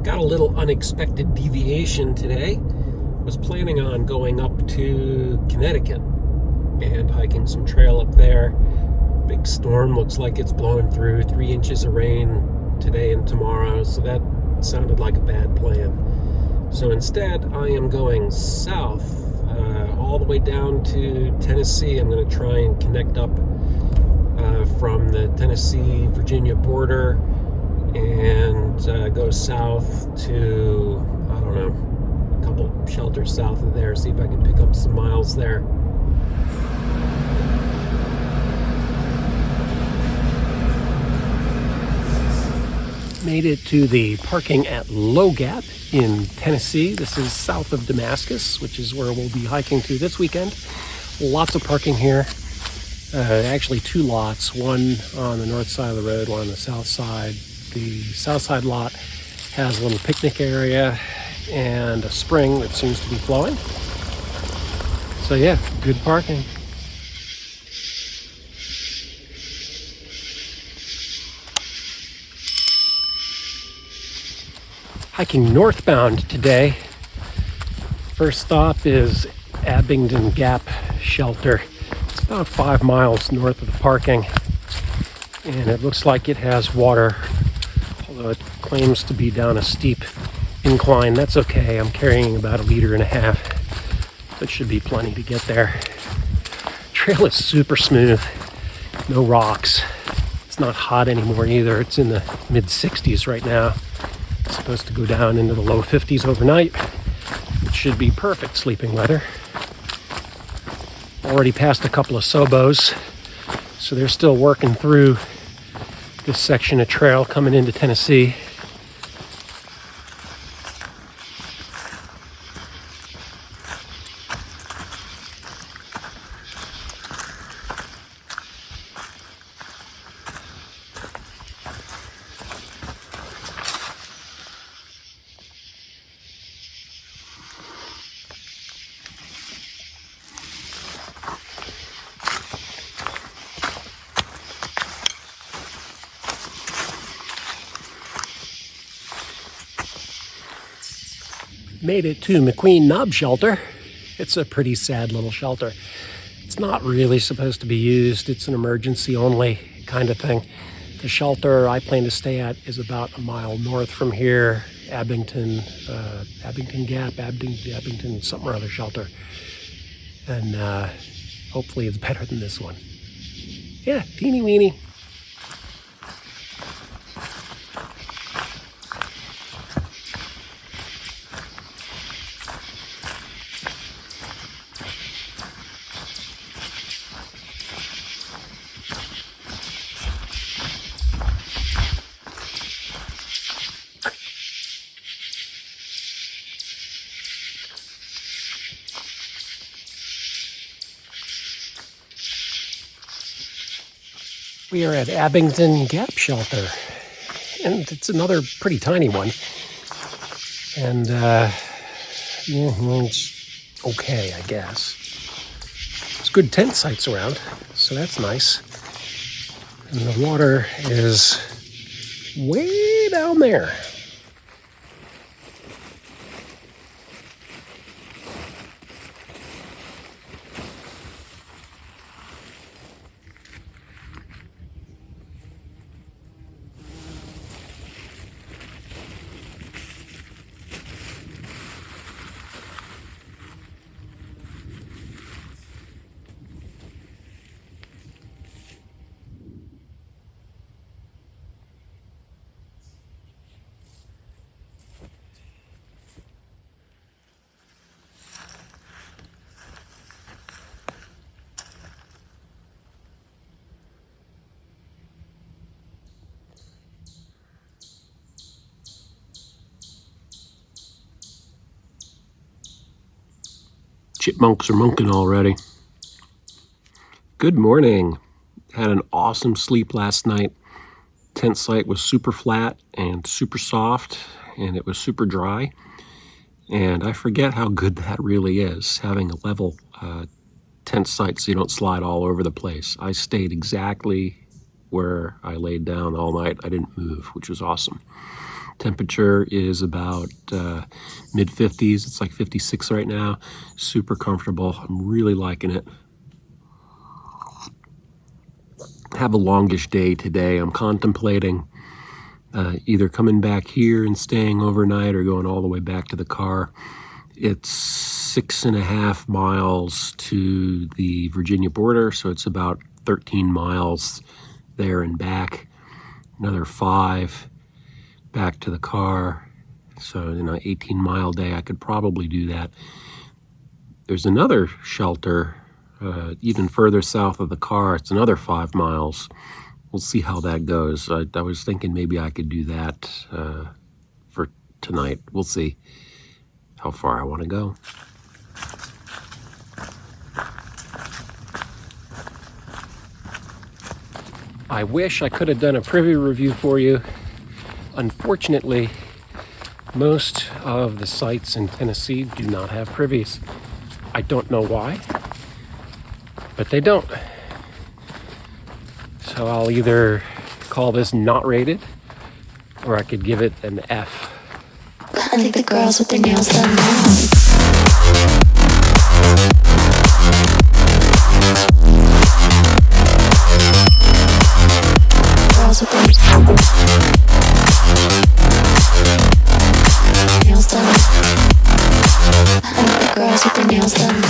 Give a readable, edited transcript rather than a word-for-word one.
Got a little unexpected deviation today. Was planning on going up to Connecticut and hiking some trail up there. Big storm, looks like it's blowing through, 3 inches of rain today and tomorrow, so that sounded like a bad plan. So instead, I am going south, all the way down to Tennessee. I'm going to try and connect up from the Tennessee-Virginia border and go south to, I don't know, a couple shelters south of there, see if I can pick up some miles there. Made it to the parking at Low Gap in Tennessee. This is south of Damascus, which is where we'll be hiking to this weekend. Lots of parking here. Actually 2 lots, one on the north side of the road, one on the south side. The south side lot has a little picnic area and a spring that seems to be flowing. So yeah, good parking. Hiking northbound today. First stop is Abingdon Gap Shelter. It's about 5 miles north of the parking, and it looks like it has water, although it claims to be down a steep incline. That's okay. I'm carrying about 1.5 liters. That should be plenty to get there. Trail is super smooth, no rocks. It's not hot anymore either. It's in the mid-60s right now. It's supposed to go down into the low 50s overnight. It should be perfect sleeping weather. Already passed a couple of Sobos, so they're still working through this section of trail coming into Tennessee. Made it to McQueen's Shelter. It's a pretty sad little shelter. It's not really supposed to be used. It's an emergency only kind of thing. The shelter I plan to stay at is about 1 mile north from here. Abingdon Gap, Abingdon something or other shelter. And hopefully it's better than this one. Yeah, teeny weeny. We are at Abingdon Gap Shelter, and it's another pretty tiny one. And it's okay, I guess. There's good tent sites around, so that's nice. And the water is way down there. Chipmunks are monking already. Good morning. Had an awesome sleep last night. Tent site was super flat and super soft, and it was super dry. And I forget how good that really is, having a level tent site so you don't slide all over the place. I stayed exactly where I laid down all night. I didn't move, which was awesome. Temperature is about mid 50s. It's like 56 right now. Super comfortable. I'm really liking it. Have a longish day today. I'm contemplating either coming back here and staying overnight or going all the way back to the car. It's 6.5 miles to the Virginia border, so it's about 13 miles there and back. Another 5 back to the car. So, 18-mile day, I could probably do that. There's another shelter even further south of the car. It's another 5 miles. We'll see how that goes. I was thinking maybe I could do that for tonight. We'll see how far I want to go. I wish I could have done a privy review for you. Unfortunately, most of the sites in Tennessee do not have privies. I don't know why, but they don't. So I'll either call this not rated, or I could give it an F. I think the girls with their nails done now. Girls with their nails done. I think the girls with their nails done.